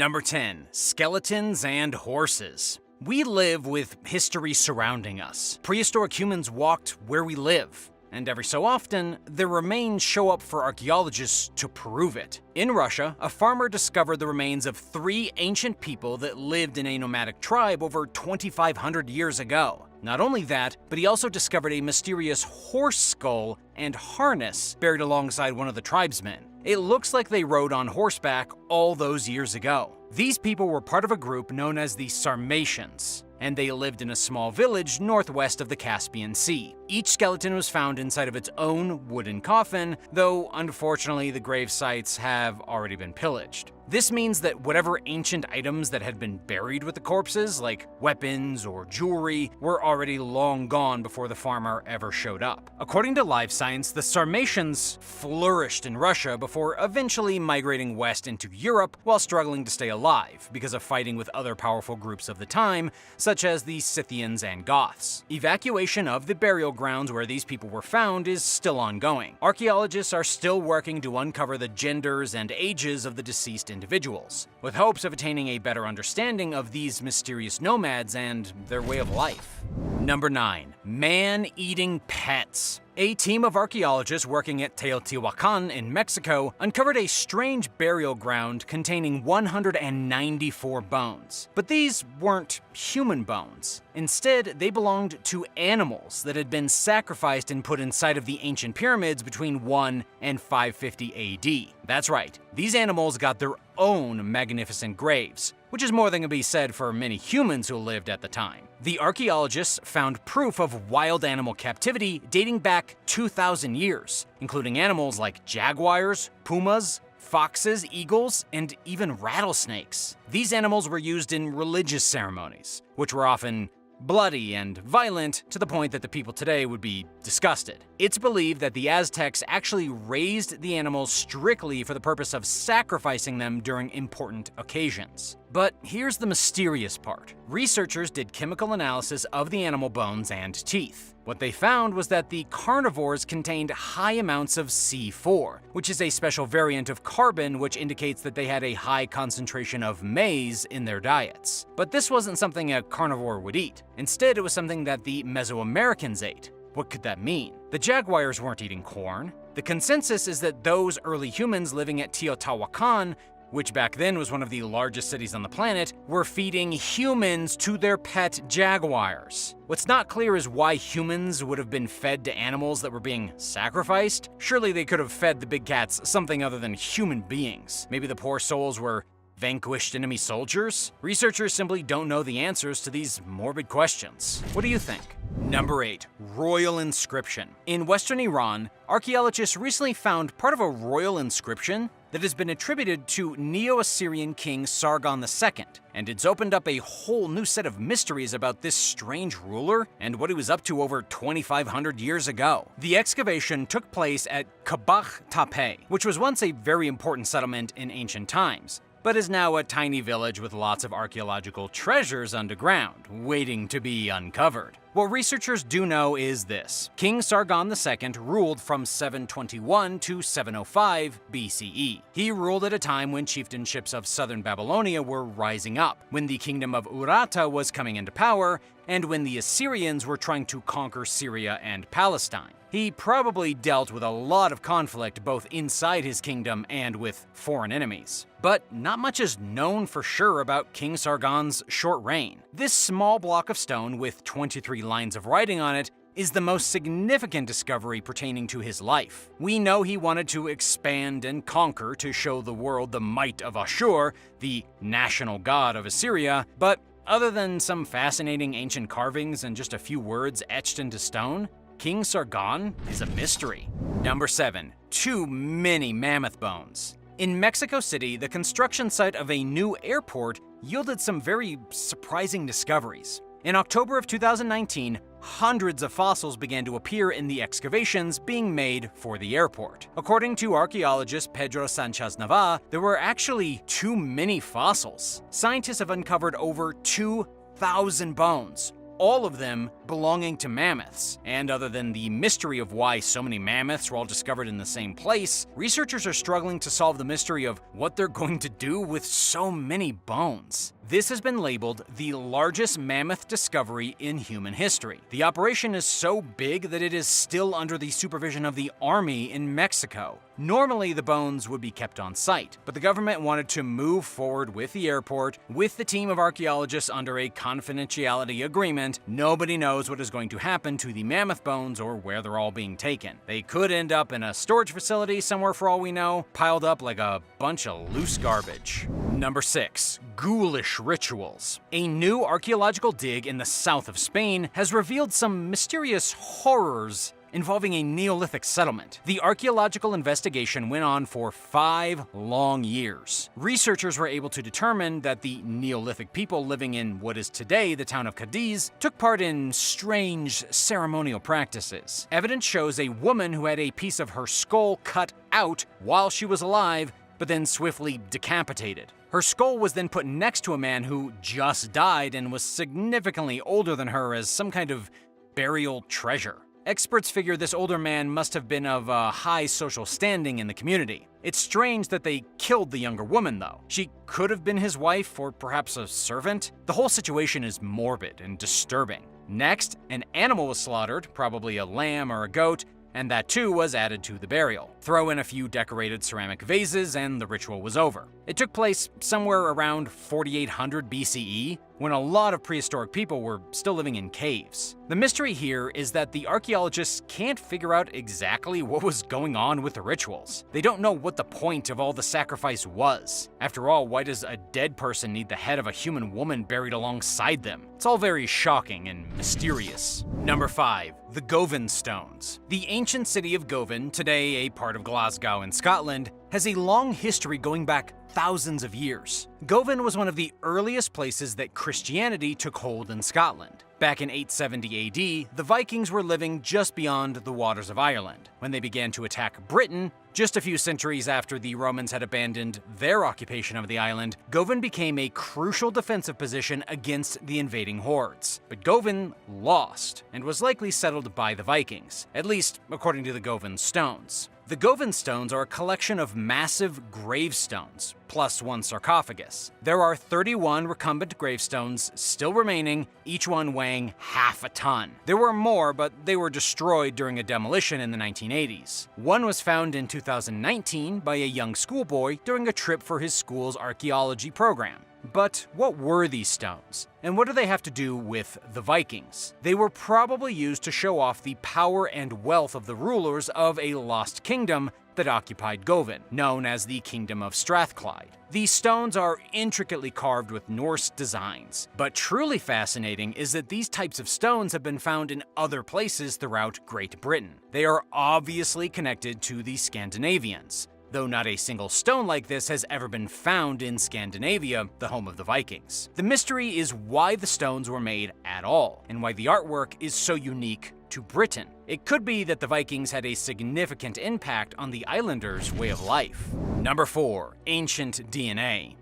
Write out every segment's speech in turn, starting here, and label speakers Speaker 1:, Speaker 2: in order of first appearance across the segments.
Speaker 1: Number 10. Skeletons and horses. We live with history surrounding us. Prehistoric humans walked where we live, and every so often, their remains show up for archaeologists to prove it. In Russia, a farmer discovered the remains of 3 ancient people that lived in a nomadic tribe over 2,500 years ago. Not only that, but he also discovered a mysterious horse skull and harness buried alongside one of the tribesmen. It looks like they rode on horseback all those years ago. These people were part of a group known as the Sarmatians, and they lived in a small village northwest of the Caspian Sea. Each skeleton was found inside of its own wooden coffin, though unfortunately the grave sites have already been pillaged. This means that whatever ancient items that had been buried with the corpses, like weapons or jewelry, were already long gone before the farmer ever showed up. According to Live Science, the Sarmatians flourished in Russia before eventually migrating west into Europe while struggling to stay alive because of fighting with other powerful groups of the time, such as the Scythians and Goths. Evacuation of the burial grounds where these people were found is still ongoing. Archaeologists are still working to uncover the genders and ages of the deceased individuals, with hopes of attaining a better understanding of these mysterious nomads and their way of life. Number 9. Man-eating pets. A team of archaeologists working at Teotihuacan in Mexico uncovered a strange burial ground containing 194 bones. But these weren't human bones. Instead, they belonged to animals that had been sacrificed and put inside of the ancient pyramids between 1 and 550 AD. That's right, these animals got their own magnificent graves, which is more than can be said for many humans who lived at the time. The archaeologists found proof of wild animal captivity dating back 2,000 years, including animals like jaguars, pumas, foxes, eagles, and even rattlesnakes. These animals were used in religious ceremonies, which were often bloody and violent to the point that the people today would be disgusted. It's believed that the Aztecs actually raised the animals strictly for the purpose of sacrificing them during important occasions. But here's the mysterious part. Researchers did chemical analysis of the animal bones and teeth. What they found was that the carnivores contained high amounts of C4, which is a special variant of carbon which indicates that they had a high concentration of maize in their diets. But this wasn't something a carnivore would eat. Instead, it was something that the Mesoamericans ate. What could that mean? The jaguars weren't eating corn. The consensus is that those early humans living at Teotihuacan, which back then was one of the largest cities on the planet, were feeding humans to their pet jaguars. What's not clear is why humans would have been fed to animals that were being sacrificed. Surely they could have fed the big cats something other than human beings. Maybe the poor souls were vanquished enemy soldiers? Researchers simply don't know the answers to these morbid questions. What do you think? Number 8. Royal inscription. In western Iran, archaeologists recently found part of a royal inscription that has been attributed to Neo-Assyrian King Sargon II, and it's opened up a whole new set of mysteries about this strange ruler and what he was up to over 2,500 years ago. The excavation took place at Kabach Tepe, which was once a very important settlement in ancient times, but is now a tiny village with lots of archaeological treasures underground, waiting to be uncovered. What researchers do know is this. King Sargon II ruled from 721 to 705 BCE. He ruled at a time when chieftainships of southern Babylonia were rising up, when the kingdom of Urartu was coming into power, and when the Assyrians were trying to conquer Syria and Palestine. He probably dealt with a lot of conflict both inside his kingdom and with foreign enemies. But not much is known for sure about King Sargon's short reign. This small block of stone with 23 lines of writing on it is the most significant discovery pertaining to his life. We know he wanted to expand and conquer to show the world the might of Ashur, the national god of Assyria, but other than some fascinating ancient carvings and just a few words etched into stone, King Sargon is a mystery. Number 7. Too many mammoth bones. In Mexico City, the construction site of a new airport yielded some very surprising discoveries. In October of 2019, hundreds of fossils began to appear in the excavations being made for the airport. According to archaeologist Pedro Sanchez Nava, there were actually too many fossils. Scientists have uncovered over 2,000 bones, all of them belonging to mammoths. And other than the mystery of why so many mammoths were all discovered in the same place, researchers are struggling to solve the mystery of what they're going to do with so many bones. This has been labeled the largest mammoth discovery in human history. The operation is so big that it is still under the supervision of the army in Mexico. Normally, the bones would be kept on site, but the government wanted to move forward with the airport with the team of archaeologists under a confidentiality agreement. Nobody knows what is going to happen to the mammoth bones or where they're all being taken. They could end up in a storage facility somewhere for all we know, piled up like a bunch of loose garbage. Number 6. Ghoulish rituals. A new archaeological dig in the south of Spain has revealed some mysterious horrors involving a Neolithic settlement. The archaeological investigation went on for 5 long years. Researchers were able to determine that the Neolithic people living in what is today the town of Cadiz took part in strange ceremonial practices. Evidence shows a woman who had a piece of her skull cut out while she was alive, but then swiftly decapitated. Her skull was then put next to a man who just died and was significantly older than her as some kind of burial treasure. Experts figure this older man must have been of a high social standing in the community. It's strange that they killed the younger woman, though. She could have been his wife or perhaps a servant. The whole situation is morbid and disturbing. Next, an animal was slaughtered, probably a lamb or a goat, and that too was added to the burial. Throw in a few decorated ceramic vases and the ritual was over. It took place somewhere around 4800 BCE, when a lot of prehistoric people were still living in caves. The mystery here is that the archaeologists can't figure out exactly what was going on with the rituals. They don't know what the point of all the sacrifice was. After all, why does a dead person need the head of a human woman buried alongside them? It's all very shocking and mysterious. Number 5. The Govan Stones. The ancient city of Govan, today a part of Glasgow in Scotland, has a long history going back thousands of years. Govan was one of the earliest places that Christianity took hold in Scotland. Back in 870 AD, the Vikings were living just beyond the waters of Ireland. When they began to attack Britain, just a few centuries after the Romans had abandoned their occupation of the island, Govan became a crucial defensive position against the invading hordes. But Govan lost, and was likely settled by the Vikings, at least according to the Govan Stones. The Govan Stones are a collection of massive gravestones, plus one sarcophagus. There are 31 recumbent gravestones still remaining, each one weighing half a ton. There were more, but they were destroyed during a demolition in the 1980s. One was found in 2019 by a young schoolboy during a trip for his school's archaeology program. But what were these stones? And what do they have to do with the Vikings? They were probably used to show off the power and wealth of the rulers of a lost kingdom that occupied Govan, known as the Kingdom of Strathclyde. These stones are intricately carved with Norse designs, but truly fascinating is that these types of stones have been found in other places throughout Great Britain. They are obviously connected to the Scandinavians, though not a single stone like this has ever been found in Scandinavia, the home of the Vikings. The mystery is why the stones were made at all, and why the artwork is so unique to Britain. It could be that the Vikings had a significant impact on the islanders' way of life. Number 4. Ancient DNA.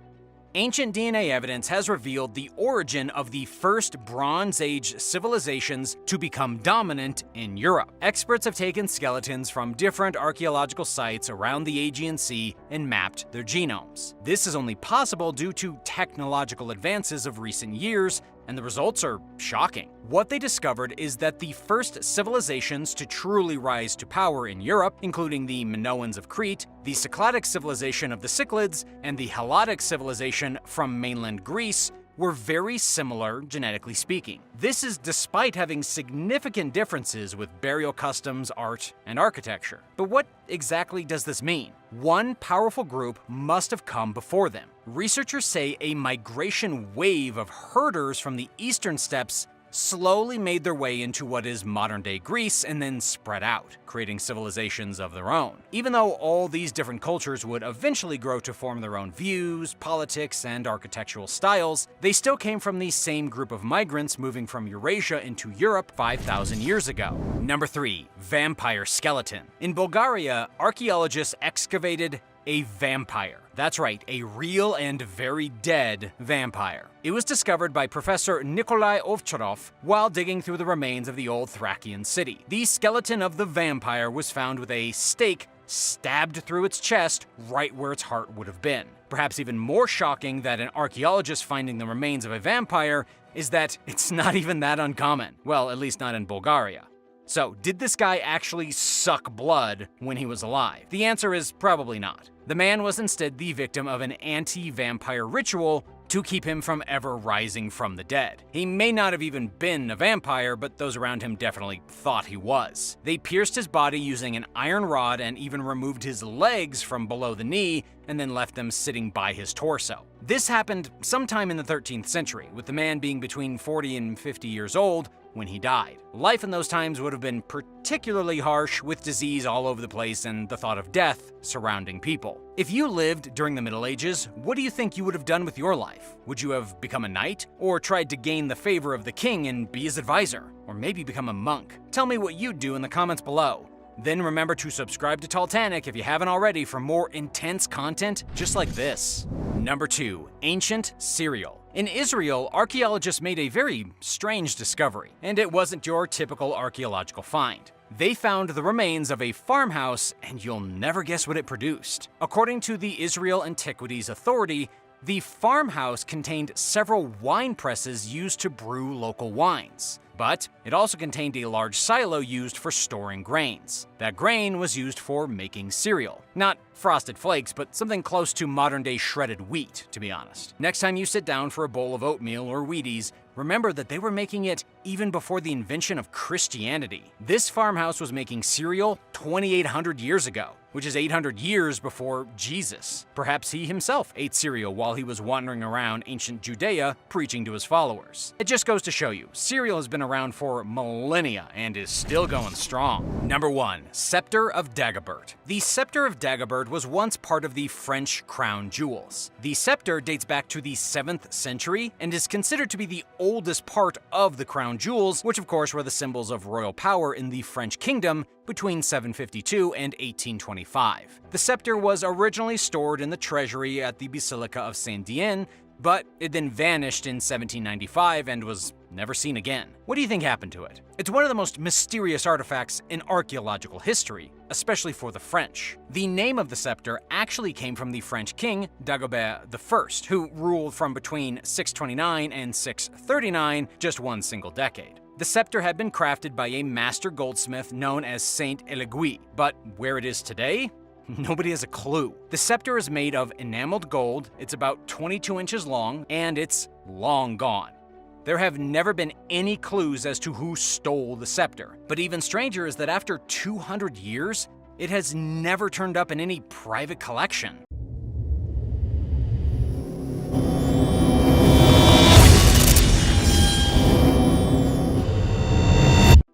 Speaker 1: Ancient DNA evidence has revealed the origin of the first Bronze Age civilizations to become dominant in Europe. Experts have taken skeletons from different archaeological sites around the Aegean Sea and mapped their genomes. This is only possible due to technological advances of recent years, and the results are shocking. What they discovered is that the first civilizations to truly rise to power in Europe, including the Minoans of Crete, the Cycladic civilization of the Cyclades, and the Helladic civilization from mainland Greece, were very similar genetically speaking. This is despite having significant differences with burial customs, art, and architecture. But what exactly does this mean? One powerful group must have come before them. Researchers say a migration wave of herders from the eastern steppes slowly made their way into what is modern-day Greece and then spread out, creating civilizations of their own. Even though all these different cultures would eventually grow to form their own views, politics, and architectural styles, they still came from the same group of migrants moving from Eurasia into Europe 5,000 years ago. Number 3. Vampire skeleton. In Bulgaria, archaeologists excavated a vampire. That's right, a real and very dead vampire. It was discovered by Professor Nikolai Ovcharov while digging through the remains of the old Thracian city. The skeleton of the vampire was found with a stake stabbed through its chest right where its heart would have been. Perhaps even more shocking than an archaeologist finding the remains of a vampire is that it's not even that uncommon. Well, at least not in Bulgaria. So, did this guy actually suck blood when he was alive? The answer is probably not. The man was instead the victim of an anti-vampire ritual to keep him from ever rising from the dead. He may not have even been a vampire, but those around him definitely thought he was. They pierced his body using an iron rod and even removed his legs from below the knee and then left them sitting by his torso. This happened sometime in the 13th century, with the man being between 40 and 50 years old when he died. Life in those times would have been particularly harsh, with disease all over the place and the thought of death surrounding people. If you lived during the Middle Ages, what do you think you would have done with your life? Would you have become a knight? Or tried to gain the favor of the king and be his advisor? Or maybe become a monk? Tell me what you'd do in the comments below. Then remember to subscribe to Talltanic if you haven't already for more intense content just like this. Number 2. Ancient Cereal. In Israel, archaeologists made a very strange discovery, and it wasn't your typical archaeological find. They found the remains of a farmhouse, and you'll never guess what it produced. According to the Israel Antiquities Authority, the farmhouse contained several wine presses used to brew local wines. But it also contained a large silo used for storing grains. That grain was used for making cereal. Not Frosted Flakes, but something close to modern-day shredded wheat, to be honest. Next time you sit down for a bowl of oatmeal or Wheaties, remember that they were making it even before the invention of Christianity. This farmhouse was making cereal 2,800 years ago, which is 800 years before Jesus. Perhaps he himself ate cereal while he was wandering around ancient Judea preaching to his followers. It just goes to show you, cereal has been around for millennia and is still going strong. Number 1. Scepter of Dagabert. The Scepter of Dagabert was once part of the French crown jewels. The scepter dates back to the 7th century and is considered to be the oldest part of the crown jewels, which of course were the symbols of royal power in the French kingdom between 752 and 1825. The scepter was originally stored in the treasury at the Basilica of Saint-Dié, but it then vanished in 1795 and was never seen again. What do you think happened to it? It's one of the most mysterious artifacts in archaeological history, especially for the French. The name of the scepter actually came from the French king Dagobert I, who ruled from between 629 and 639, just one single decade. The scepter had been crafted by a master goldsmith known as Saint Elegui, but where it is today? Nobody has a clue. The scepter is made of enameled gold, it's about 22 inches long, and it's long gone. There have never been any clues as to who stole the scepter, but even stranger is that after 200 years, it has never turned up in any private collection.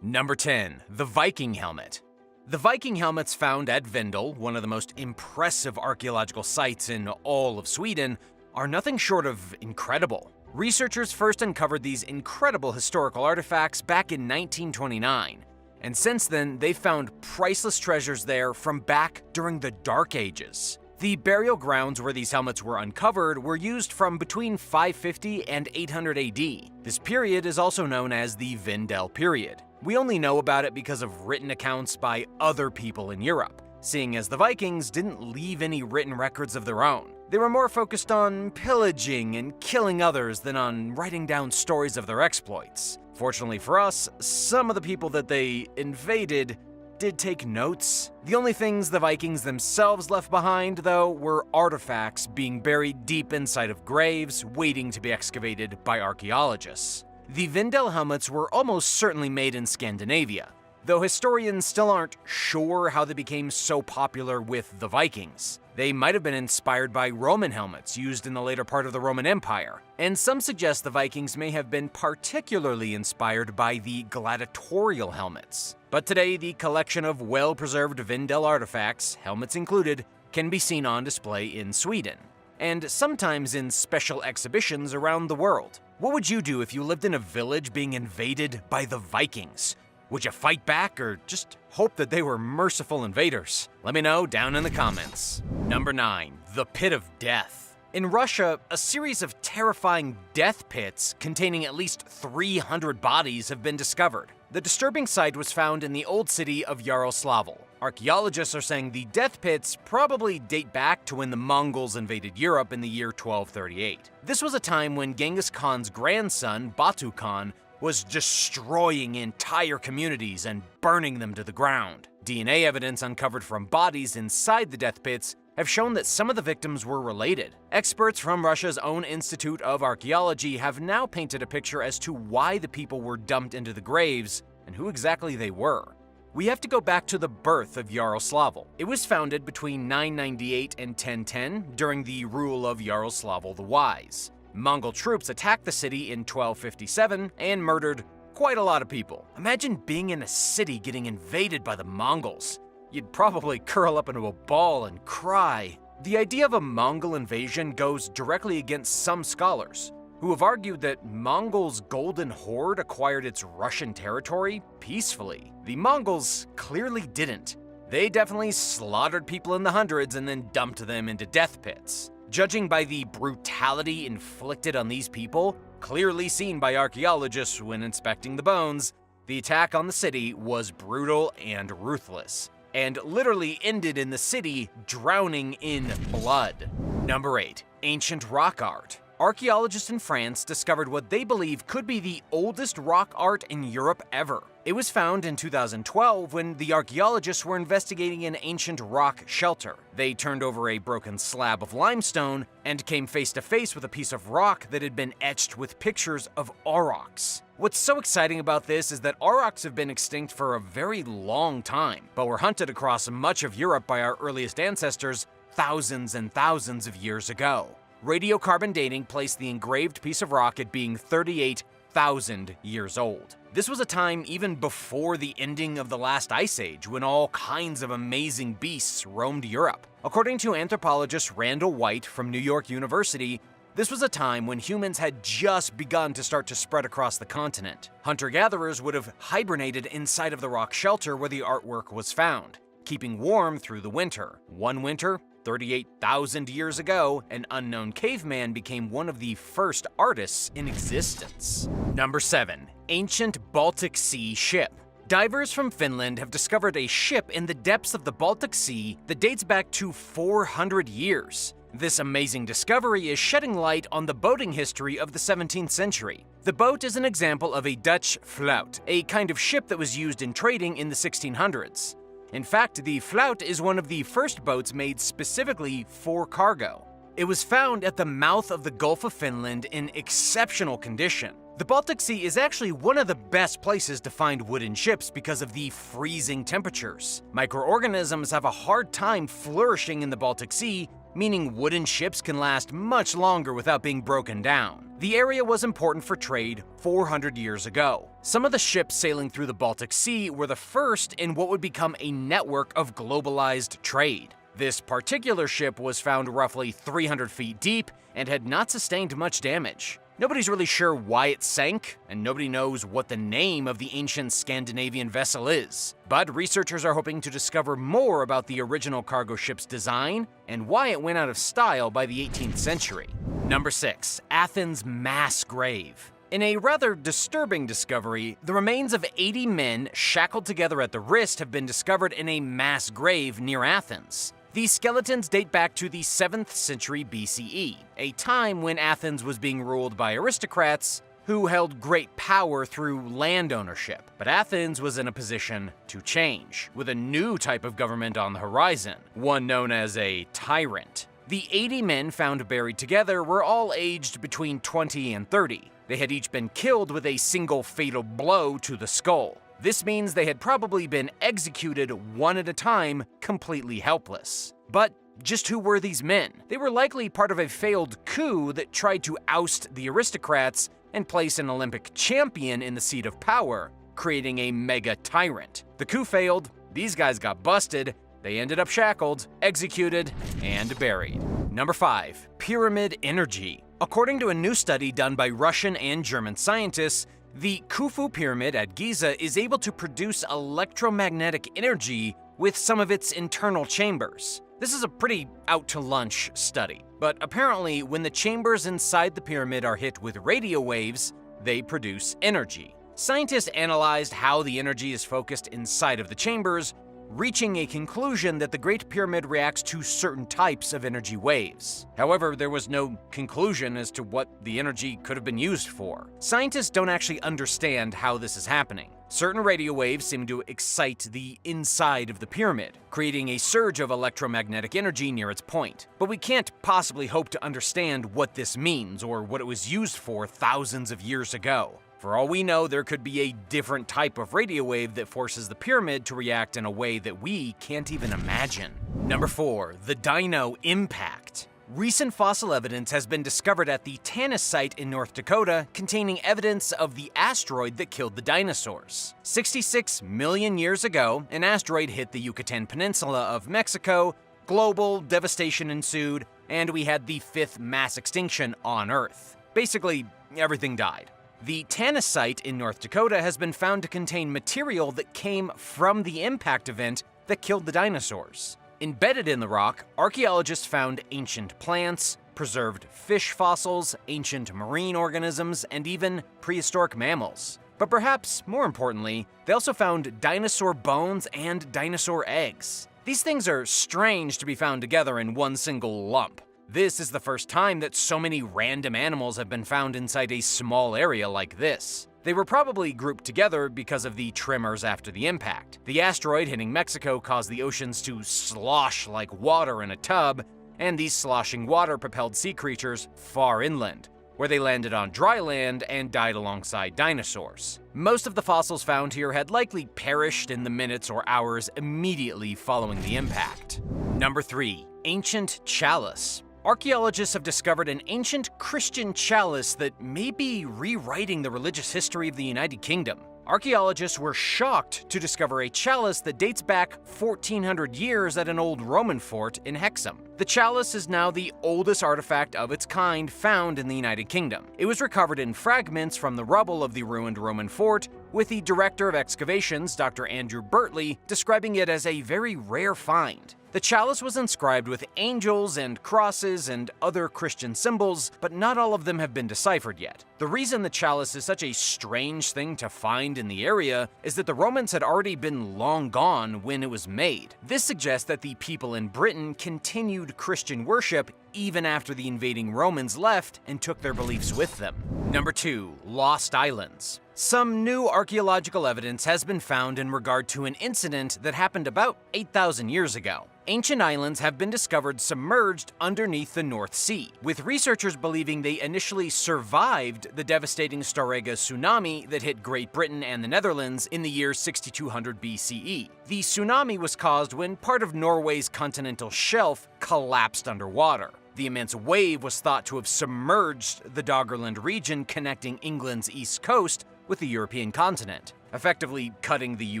Speaker 1: Number 10. The Viking Helmet. The Viking helmets found at Vendel, one of the most impressive archaeological sites in all of Sweden, are nothing short of incredible. Researchers first uncovered these incredible historical artifacts back in 1929, and since then they've found priceless treasures there from back during the Dark Ages. The burial grounds where these helmets were uncovered were used from between 550 and 800 AD. This period is also known as the Vendel period. We only know about it because of written accounts by other people in Europe, seeing as the Vikings didn't leave any written records of their own. They were more focused on pillaging and killing others than on writing down stories of their exploits. Fortunately for us, some of the people that they invaded did take notes. The only things the Vikings themselves left behind, though, were artifacts being buried deep inside of graves, waiting to be excavated by archaeologists. The Vendel helmets were almost certainly made in Scandinavia, though historians still aren't sure how they became so popular with the Vikings. They might have been inspired by Roman helmets used in the later part of the Roman Empire, and some suggest the Vikings may have been particularly inspired by the gladiatorial helmets. But today, the collection of well-preserved Vendel artifacts, helmets included, can be seen on display in Sweden, and sometimes in special exhibitions around the world. What would you do if you lived in a village being invaded by the Vikings? Would you fight back or just hope that they were merciful invaders? Let me know down in the comments. Number 9. The Pit of Death. In Russia, a series of terrifying death pits containing at least 300 bodies have been discovered. The disturbing site was found in the old city of Yaroslavl. Archaeologists are saying the death pits probably date back to when the Mongols invaded Europe in the year 1238. This was a time when Genghis Khan's grandson, Batu Khan, was destroying entire communities and burning them to the ground. DNA evidence uncovered from bodies inside the death pits have shown that some of the victims were related. Experts from Russia's own Institute of Archaeology have now painted a picture as to why the people were dumped into the graves and who exactly they were. We have to go back to the birth of Yaroslavl. It was founded between 998 and 1010 during the rule of Yaroslavl the Wise. Mongol troops attacked the city in 1257 and murdered quite a lot of people. Imagine being in a city getting invaded by the Mongols. You'd probably curl up into a ball and cry. The idea of a Mongol invasion goes directly against some scholars, who have argued that Mongols' Golden Horde acquired its Russian territory peacefully. The Mongols clearly didn't. They definitely slaughtered people in the hundreds and then dumped them into death pits. Judging by the brutality inflicted on these people, clearly seen by archaeologists when inspecting the bones, the attack on the city was brutal and ruthless, and literally ended in the city drowning in blood. Number 8. Ancient rock art. Archaeologists in France discovered what they believe could be the oldest rock art in Europe ever. It was found in 2012 when the archaeologists were investigating an ancient rock shelter. They turned over a broken slab of limestone and came face to face with a piece of rock that had been etched with pictures of aurochs. What's so exciting about this is that aurochs have been extinct for a very long time, but were hunted across much of Europe by our earliest ancestors thousands and thousands of years ago. Radiocarbon dating placed the engraved piece of rock at being 38,000 years old. This was a time even before the ending of the last ice age, when all kinds of amazing beasts roamed Europe. According to anthropologist Randall White from New York University, this was a time when humans had just begun to start to spread across the continent. Hunter-gatherers would have hibernated inside of the rock shelter where the artwork was found, keeping warm through the winter. One winter, 38,000 years ago, an unknown caveman became one of the first artists in existence. Number 7. Ancient Baltic Sea ship. Divers from Finland have discovered a ship in the depths of the Baltic Sea that dates back to 400 years. This amazing discovery is shedding light on the boating history of the 17th century. The boat is an example of a Dutch vloot, a kind of ship that was used in trading in the 1600s. In fact, the vloot is one of the first boats made specifically for cargo. It was found at the mouth of the Gulf of Finland in exceptional condition. The Baltic Sea is actually one of the best places to find wooden ships because of the freezing temperatures. Microorganisms have a hard time flourishing in the Baltic Sea, meaning wooden ships can last much longer without being broken down. The area was important for trade 400 years ago. Some of the ships sailing through the Baltic Sea were the first in what would become a network of globalized trade. This particular ship was found roughly 300 feet deep and had not sustained much damage. Nobody's really sure why it sank, and nobody knows what the name of the ancient Scandinavian vessel is. But researchers are hoping to discover more about the original cargo ship's design and why it went out of style by the 18th century. Number 6. Athens mass grave. In a rather disturbing discovery, the remains of 80 men shackled together at the wrist have been discovered in a mass grave near Athens. These skeletons date back to the 7th century BCE, a time when Athens was being ruled by aristocrats who held great power through land ownership. But Athens was in a position to change, with a new type of government on the horizon, one known as a tyrant. The 80 men found buried together were all aged between 20 and 30. They had each been killed with a single fatal blow to the skull. This means they had probably been executed one at a time, completely helpless. But just who were these men? They were likely part of a failed coup that tried to oust the aristocrats and place an Olympic champion in the seat of power, creating a mega tyrant. The coup failed, these guys got busted, they ended up shackled, executed, and buried. Number 5. Pyramid energy. According to a new study done by Russian and German scientists, The Khufu Pyramid at Giza is able to produce electromagnetic energy with some of its internal chambers. This is a pretty out-to-lunch study, but apparently when the chambers inside the pyramid are hit with radio waves, they produce energy. Scientists analyzed how the energy is focused inside of the chambers, reaching a conclusion that the Great Pyramid reacts to certain types of energy waves. However, there was no conclusion as to what the energy could have been used for. Scientists don't actually understand how this is happening. Certain radio waves seem to excite the inside of the pyramid, creating a surge of electromagnetic energy near its point. But we can't possibly hope to understand what this means or what it was used for thousands of years ago. For all we know, there could be a different type of radio wave that forces the pyramid to react in a way that we can't even imagine. Number 4. The Dino Impact. Recent fossil evidence has been discovered at the Tanis site in North Dakota containing evidence of the asteroid that killed the dinosaurs. 66 million years ago, an asteroid hit the Yucatan Peninsula of Mexico, global devastation ensued, and we had the 5th mass extinction on Earth. Basically, everything died. The Tanis site in North Dakota has been found to contain material that came from the impact event that killed the dinosaurs. Embedded in the rock, archaeologists found ancient plants, preserved fish fossils, ancient marine organisms, and even prehistoric mammals. But perhaps more importantly, they also found dinosaur bones and dinosaur eggs. These things are strange to be found together in one single lump. This is the first time that so many random animals have been found inside a small area like this. They were probably grouped together because of the tremors after the impact. The asteroid hitting Mexico caused the oceans to slosh like water in a tub, and these sloshing water propelled sea creatures far inland, where they landed on dry land and died alongside dinosaurs. Most of the fossils found here had likely perished in the minutes or hours immediately following the impact. Number 3. Ancient Chalice. Archaeologists have discovered an ancient Christian chalice that may be rewriting the religious history of the United Kingdom. Archaeologists were shocked to discover a chalice that dates back 1,400 years at an old Roman fort in Hexham. The chalice is now the oldest artifact of its kind found in the United Kingdom. It was recovered in fragments from the rubble of the ruined Roman fort, with the director of excavations, Dr. Andrew Bertley, describing it as a very rare find. The chalice was inscribed with angels and crosses and other Christian symbols, but not all of them have been deciphered yet. The reason the chalice is such a strange thing to find in the area is that the Romans had already been long gone when it was made. This suggests that the people in Britain continued Christian worship even after the invading Romans left and took their beliefs with them. Number 2. Lost Islands. Some new archaeological evidence has been found in regard to an incident that happened about 8,000 years ago. Ancient islands have been discovered submerged underneath the North Sea, with researchers believing they initially survived the devastating Storegga tsunami that hit Great Britain and the Netherlands in the year 6200 BCE. The tsunami was caused when part of Norway's continental shelf collapsed underwater. The immense wave was thought to have submerged the Doggerland region connecting England's east coast with the European continent, effectively cutting the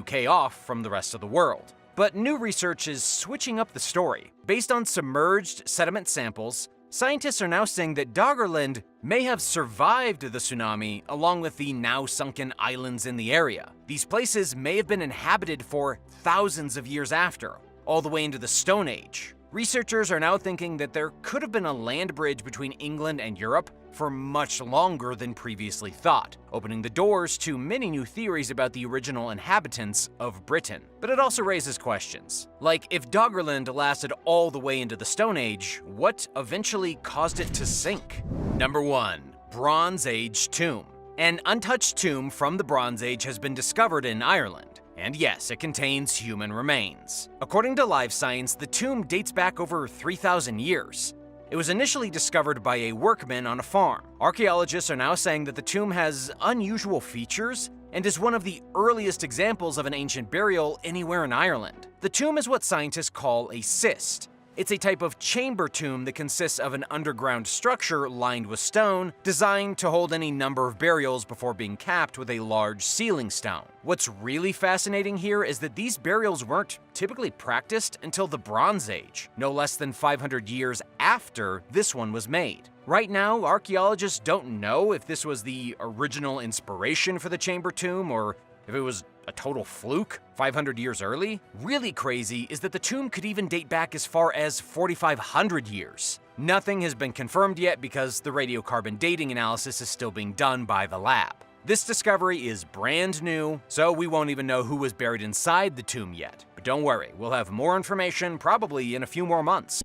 Speaker 1: UK off from the rest of the world. But new research is switching up the story. Based on submerged sediment samples, scientists are now saying that Doggerland may have survived the tsunami along with the now sunken islands in the area. These places may have been inhabited for thousands of years after, all the way into the Stone Age. Researchers are now thinking that there could have been a land bridge between England and Europe for much longer than previously thought, opening the doors to many new theories about the original inhabitants of Britain. But it also raises questions, like if Doggerland lasted all the way into the Stone Age, what eventually caused it to sink? Number 1. Bronze Age Tomb. An untouched tomb from the Bronze Age has been discovered in Ireland. And yes, it contains human remains. According to Live Science, the tomb dates back over 3,000 years. It was initially discovered by a workman on a farm. Archaeologists are now saying that the tomb has unusual features and is one of the earliest examples of an ancient burial anywhere in Ireland. The tomb is what scientists call a cyst. It's a type of chamber tomb that consists of an underground structure lined with stone, designed to hold any number of burials before being capped with a large sealing stone. What's really fascinating here is that these burials weren't typically practiced until the Bronze Age, no less than 500 years after this one was made. Right now, archaeologists don't know if this was the original inspiration for the chamber tomb or if it was a total fluke 500 years early. Really crazy is that the tomb could even date back as far as 4,500 years. Nothing has been confirmed yet because the radiocarbon dating analysis is still being done by the lab. This discovery is brand new, so we won't even know who was buried inside the tomb yet. But don't worry, we'll have more information probably in a few more months.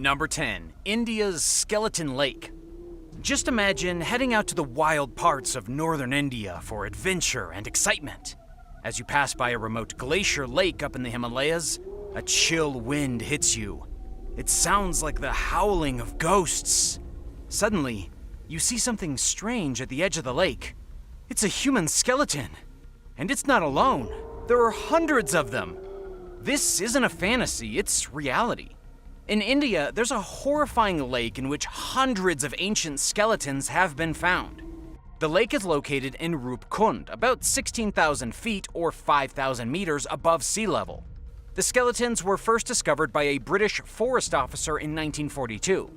Speaker 1: Number 10. India's Skeleton Lake. Just imagine heading out to the wild parts of northern India for adventure and excitement. As you pass by a remote glacier lake up in the Himalayas, a chill wind hits you. It sounds like the howling of ghosts. Suddenly, you see something strange at the edge of the lake. It's a human skeleton. And it's not alone. There are hundreds of them. This isn't a fantasy, it's reality. In India, there's a horrifying lake in which hundreds of ancient skeletons have been found. The lake is located in Rupkund, about 16,000 feet or 5,000 meters above sea level. The skeletons were first discovered by a British forest officer in 1942.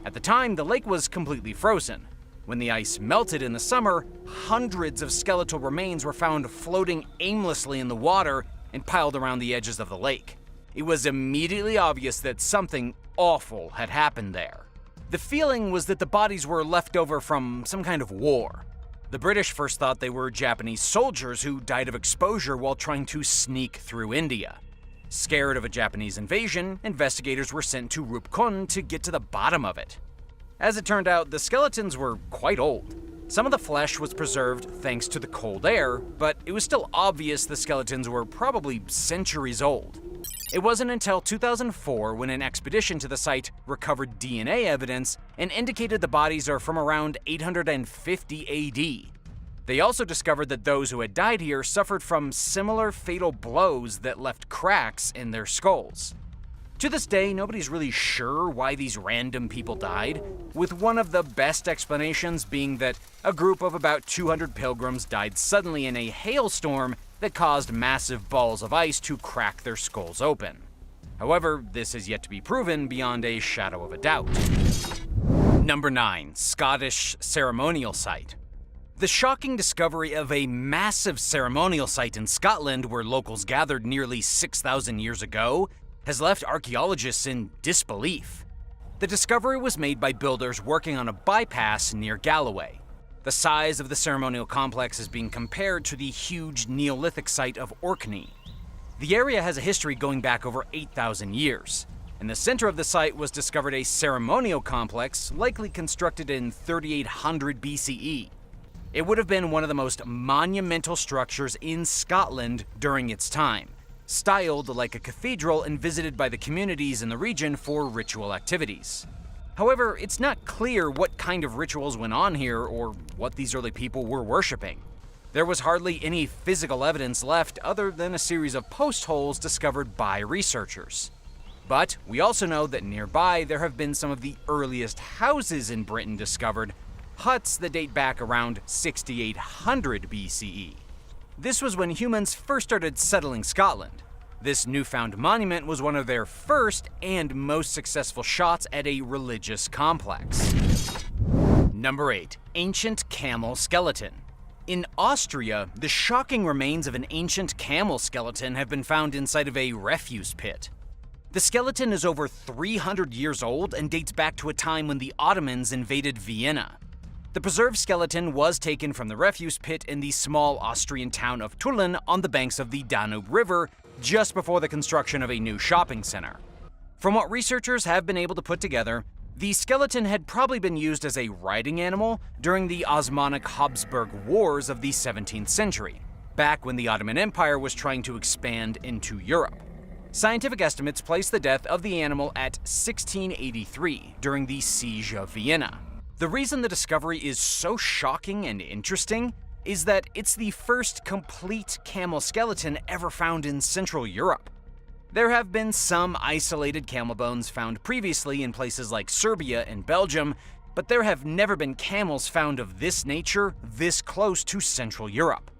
Speaker 1: At the time, the lake was completely frozen. When the ice melted in the summer, hundreds of skeletal remains were found floating aimlessly in the water and piled around the edges of the lake. It was immediately obvious that something awful had happened there. The feeling was that the bodies were left over from some kind of war. The British first thought they were Japanese soldiers who died of exposure while trying to sneak through India. Scared of a Japanese invasion, investigators were sent to Rupkund to get to the bottom of it. As it turned out, the skeletons were quite old. Some of the flesh was preserved thanks to the cold air, but it was still obvious the skeletons were probably centuries old. It wasn't until 2004 when an expedition to the site recovered DNA evidence and indicated the bodies are from around 850 AD. They also discovered that those who had died here suffered from similar fatal blows that left cracks in their skulls. To this day, nobody's really sure why these random people died, with one of the best explanations being that a group of about 200 pilgrims died suddenly in a hailstorm that caused massive balls of ice to crack their skulls open. However, this is yet to be proven beyond a shadow of a doubt. Number 9. Scottish Ceremonial Site. The shocking discovery of a massive ceremonial site in Scotland where locals gathered nearly 6,000 years ago has left archaeologists in disbelief. The discovery was made by builders working on a bypass near Galloway. The size of the ceremonial complex is being compared to the huge Neolithic site of Orkney. The area has a history going back over 8,000 years. In the center of the site was discovered a ceremonial complex likely constructed in 3800 BCE. It would have been one of the most monumental structures in Scotland during its time, styled like a cathedral and visited by the communities in the region for ritual activities. However, it's not clear what kind of rituals went on here or what these early people were worshipping. There was hardly any physical evidence left other than a series of post holes discovered by researchers. But we also know that nearby there have been some of the earliest houses in Britain discovered, huts that date back around 6800 BCE. This was when humans first started settling Scotland. This newfound monument was one of their first and most successful shots at a religious complex. Number 8. Ancient Camel Skeleton. In Austria, the shocking remains of an ancient camel skeleton have been found inside of a refuse pit. The skeleton is over 300 years old and dates back to a time when the Ottomans invaded Vienna. The preserved skeleton was taken from the refuse pit in the small Austrian town of Tulln on the banks of the Danube River just before the construction of a new shopping center. From what researchers have been able to put together, the skeleton had probably been used as a riding animal during the Osmanic-Habsburg Wars of the 17th century, back when the Ottoman Empire was trying to expand into Europe. Scientific estimates place the death of the animal at 1683 during the Siege of Vienna. The reason the discovery is so shocking and interesting is that it's the first complete camel skeleton ever found in Central Europe. There have been some isolated camel bones found previously in places like Serbia and Belgium, but there have never been camels found of this nature this close to Central Europe.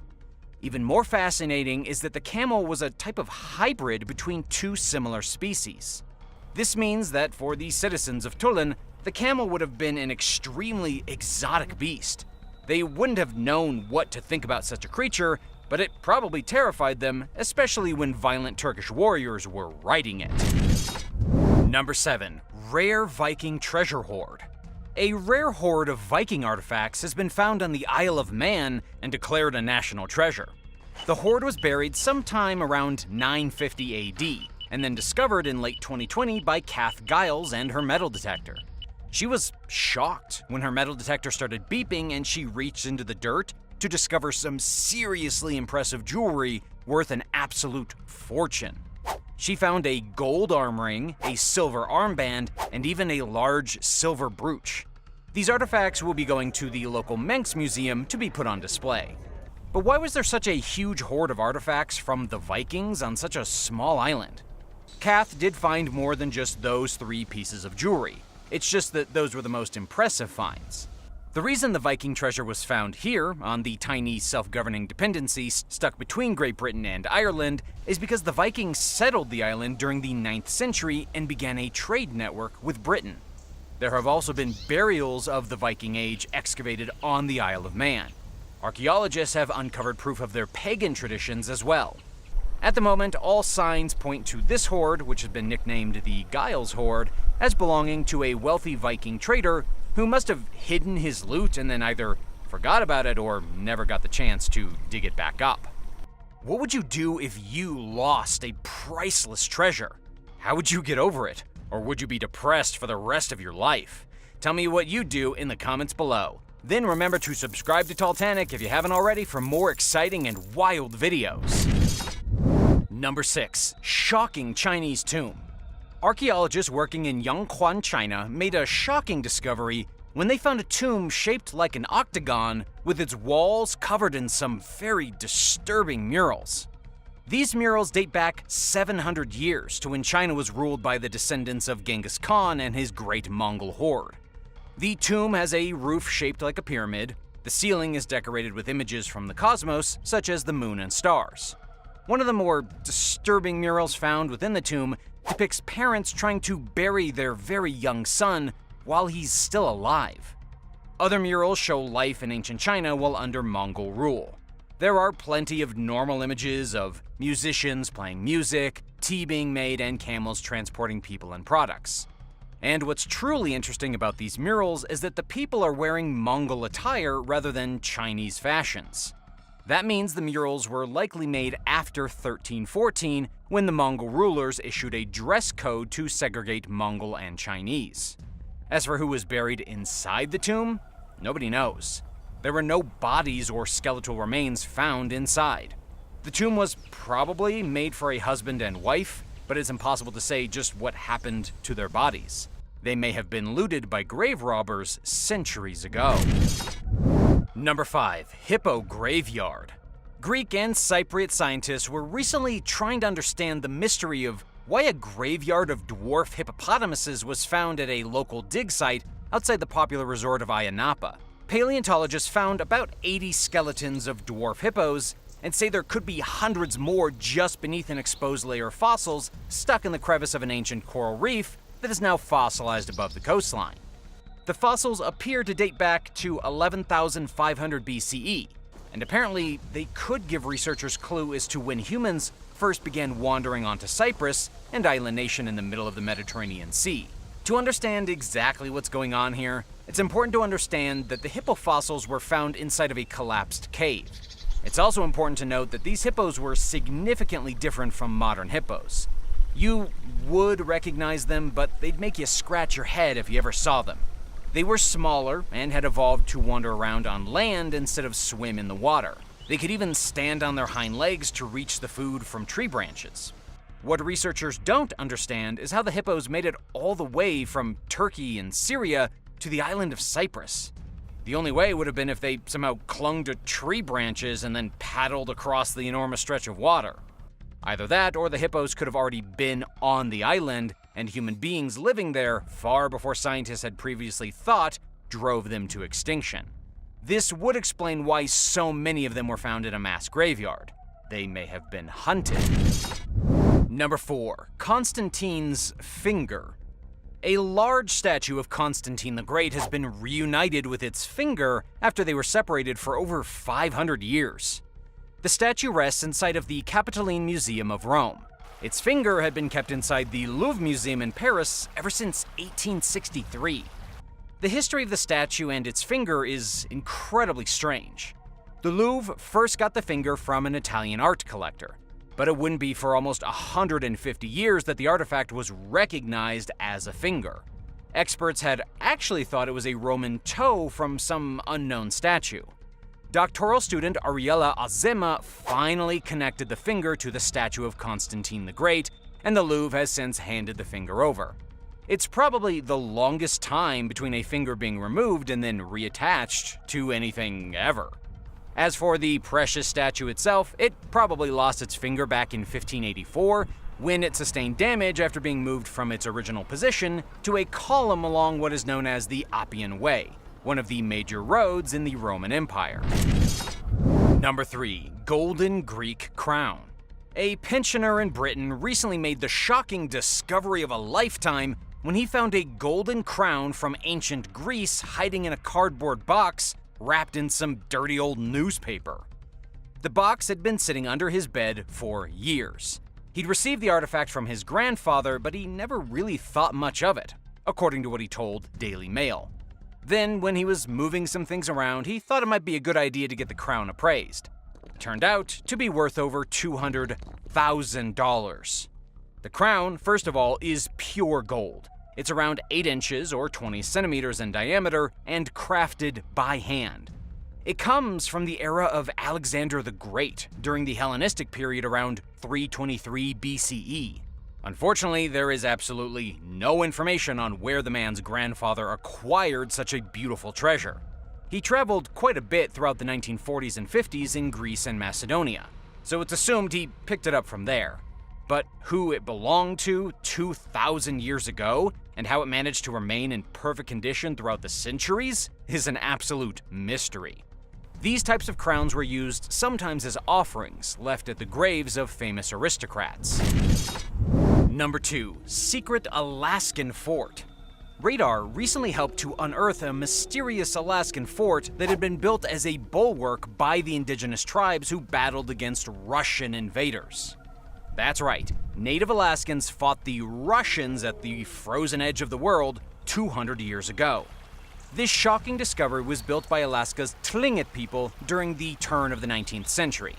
Speaker 1: Even more fascinating is that the camel was a type of hybrid between two similar species. This means that for the citizens of Tulln, the camel would have been an extremely exotic beast. They wouldn't have known what to think about such a creature, but it probably terrified them, especially when violent Turkish warriors were riding it. Number 7. Rare Viking Treasure Hoard. A rare hoard of Viking artifacts has been found on the Isle of Man and declared a national treasure. The hoard was buried sometime around 950 AD, and then discovered in late 2020 by Kath Giles and her metal detector. She was shocked when her metal detector started beeping and she reached into the dirt to discover some seriously impressive jewelry worth an absolute fortune. She found a gold arm ring, a silver armband, and even a large silver brooch. These artifacts will be going to the local Manx Museum to be put on display. But why was there such a huge hoard of artifacts from the Vikings on such a small island? Kath did find more than just those 3 pieces of jewelry. It's just that those were the most impressive finds. The reason the Viking treasure was found here, on the tiny self-governing dependency stuck between Great Britain and Ireland, is because the Vikings settled the island during the 9th century and began a trade network with Britain. There have also been burials of the Viking Age excavated on the Isle of Man. Archaeologists have uncovered proof of their pagan traditions as well. At the moment, all signs point to this hoard, which has been nicknamed the Giles Hoard, as belonging to a wealthy Viking trader who must have hidden his loot and then either forgot about it or never got the chance to dig it back up. What would you do if you lost a priceless treasure? How would you get over it? Or would you be depressed for the rest of your life? Tell me what you do in the comments below. Then remember to subscribe to Talltanic if you haven't already for more exciting and wild videos. Number 6. Shocking Chinese Tomb. Archaeologists working in Yongquan, China made a shocking discovery when they found a tomb shaped like an octagon with its walls covered in some very disturbing murals. These murals date back 700 years to when China was ruled by the descendants of Genghis Khan and his great Mongol horde. The tomb has a roof shaped like a pyramid. The ceiling is decorated with images from the cosmos, such as the moon and stars. One of the more disturbing murals found within the tomb depicts parents trying to bury their very young son while he's still alive. Other murals show life in ancient China while under Mongol rule. There are plenty of normal images of musicians playing music, tea being made, and camels transporting people and products. And what's truly interesting about these murals is that the people are wearing Mongol attire rather than Chinese fashions. That means the murals were likely made after 1314, when the Mongol rulers issued a dress code to segregate Mongol and Chinese. As for who was buried inside the tomb, nobody knows. There were no bodies or skeletal remains found inside. The tomb was probably made for a husband and wife, but it's impossible to say just what happened to their bodies. They may have been looted by grave robbers centuries ago. Number 5. Hippo Graveyard. Greek and Cypriot scientists were recently trying to understand the mystery of why a graveyard of dwarf hippopotamuses was found at a local dig site outside the popular resort of Ayia Napa. Paleontologists found about 80 skeletons of dwarf hippos and say there could be hundreds more just beneath an exposed layer of fossils stuck in the crevice of an ancient coral reef that is now fossilized above the coastline. The fossils appear to date back to 11,500 BCE, and apparently they could give researchers clue as to when humans first began wandering onto Cyprus, an island nation in the middle of the Mediterranean Sea. To understand exactly what's going on here, it's important to understand that the hippo fossils were found inside of a collapsed cave. It's also important to note that these hippos were significantly different from modern hippos. You would recognize them, but they'd make you scratch your head if you ever saw them. They were smaller and had evolved to wander around on land instead of swim in the water. They could even stand on their hind legs to reach the food from tree branches. What researchers don't understand is how the hippos made it all the way from Turkey and Syria to the island of Cyprus? The only way would have been if they somehow clung to tree branches and then paddled across the enormous stretch of water. Either that, or the hippos could have already been on the island, and human beings living there far before scientists had previously thought drove them to extinction. This would explain why so many of them were found in a mass graveyard. They may have been hunted. Number 4. Constantine's Finger. A large statue of Constantine the Great has been reunited with its finger after they were separated for over 500 years. The statue rests inside of the Capitoline Museum of Rome. Its finger had been kept inside the Louvre Museum in Paris ever since 1863. The history of the statue and its finger is incredibly strange. The Louvre first got the finger from an Italian art collector, but it wouldn't be for almost 150 years that the artifact was recognized as a finger. Experts had actually thought it was a Roman toe from some unknown statue. Doctoral student Ariella Azema finally connected the finger to the statue of Constantine the Great, and the Louvre has since handed the finger over. It's probably the longest time between a finger being removed and then reattached to anything ever. As for the precious statue itself, it probably lost its finger back in 1584, when it sustained damage after being moved from its original position to a column along what is known as the Appian Way, one of the major roads in the Roman Empire. Number 3. Golden Greek Crown. A pensioner in Britain recently made the shocking discovery of a lifetime when he found a golden crown from ancient Greece hiding in a cardboard box wrapped in some dirty old newspaper. The box had been sitting under his bed for years. He'd received the artifact from his grandfather, but he never really thought much of it, according to what he told Daily Mail. Then, when he was moving some things around, he thought it might be a good idea to get the crown appraised. It turned out to be worth over $200,000. The crown, first of all, is pure gold. It's around 8 inches or 20 centimeters in diameter and crafted by hand. It comes from the era of Alexander the Great during the Hellenistic period around 323 BCE. Unfortunately, there is absolutely no information on where the man's grandfather acquired such a beautiful treasure. He traveled quite a bit throughout the 1940s and 50s in Greece and Macedonia, so it's assumed he picked it up from there. But who it belonged to 2,000 years ago, and how it managed to remain in perfect condition throughout the centuries, is an absolute mystery. These types of crowns were used sometimes as offerings left at the graves of famous aristocrats. Number 2. Secret Alaskan Fort. Radar recently helped to unearth a mysterious Alaskan fort that had been built as a bulwark by the indigenous tribes who battled against Russian invaders. That's right, native Alaskans fought the Russians at the frozen edge of the world 200 years ago. This shocking discovery was built by Alaska's Tlingit people during the turn of the 19th century.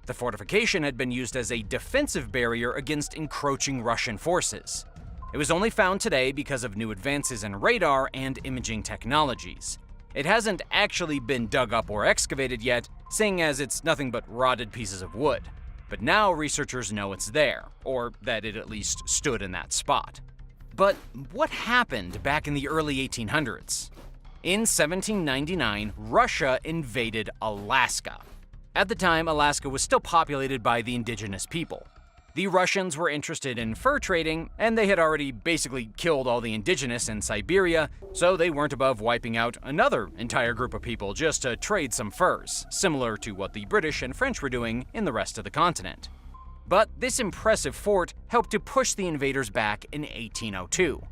Speaker 1: The fortification had been used as a defensive barrier against encroaching Russian forces. It was only found today because of new advances in radar and imaging technologies. It hasn't actually been dug up or excavated yet, seeing as it's nothing but rotted pieces of wood. But now researchers know it's there, or that it at least stood in that spot. But what happened back in the early 1800s? In 1799, Russia invaded Alaska. At the time, Alaska was still populated by the indigenous people. The Russians were interested in fur trading, and they had already basically killed all the indigenous in Siberia, so they weren't above wiping out another entire group of people just to trade some furs, similar to what the British and French were doing in the rest of the continent. But this impressive fort helped to push the invaders back in 1802.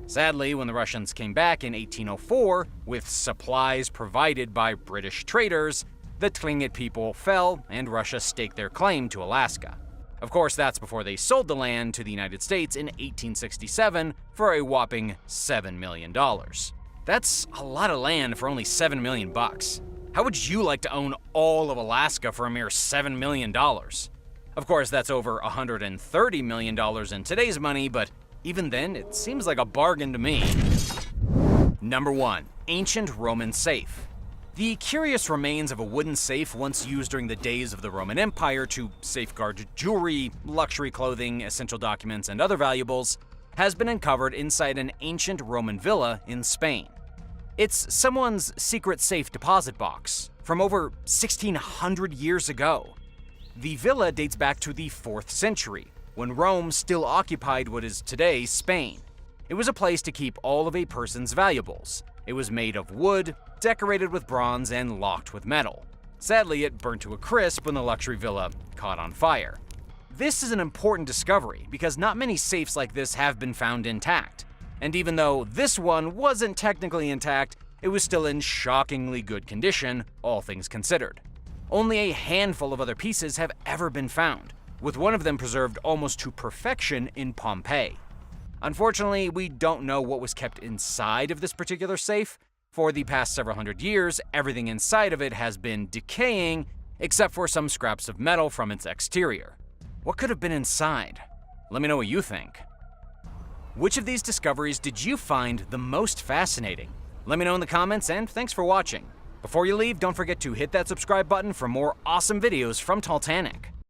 Speaker 1: Sadly, when the Russians came back in 1804, with supplies provided by British traders, the Tlingit people fell and Russia staked their claim to Alaska. Of course, that's before they sold the land to the United States in 1867 for a whopping $7 million. That's a lot of land for only $7 million bucks. How would you like to own all of Alaska for a mere $7 million? Of course, that's over $130 million in today's money, but even then, it seems like a bargain to me. Number 1. Ancient Roman Safe. The curious remains of a wooden safe once used during the days of the Roman Empire to safeguard jewelry, luxury clothing, essential documents, and other valuables has been uncovered inside an ancient Roman villa in Spain. It's someone's secret safe deposit box from over 1600 years ago. The villa dates back to the 4th century, when Rome still occupied what is today Spain. It was a place to keep all of a person's valuables. It was made of wood, decorated with bronze, and locked with metal. Sadly, it burnt to a crisp when the luxury villa caught on fire. This is an important discovery because not many safes like this have been found intact. And even though this one wasn't technically intact, it was still in shockingly good condition, all things considered. Only a handful of other pieces have ever been found, with one of them preserved almost to perfection in Pompeii. Unfortunately, we don't know what was kept inside of this particular safe. For the past several hundred years, everything inside of it has been decaying, except for some scraps of metal from its exterior. What could have been inside? Let me know what you think. Which of these discoveries did you find the most fascinating? Let me know in the comments, and thanks for watching. Before you leave, don't forget to hit that subscribe button for more awesome videos from Talltanic.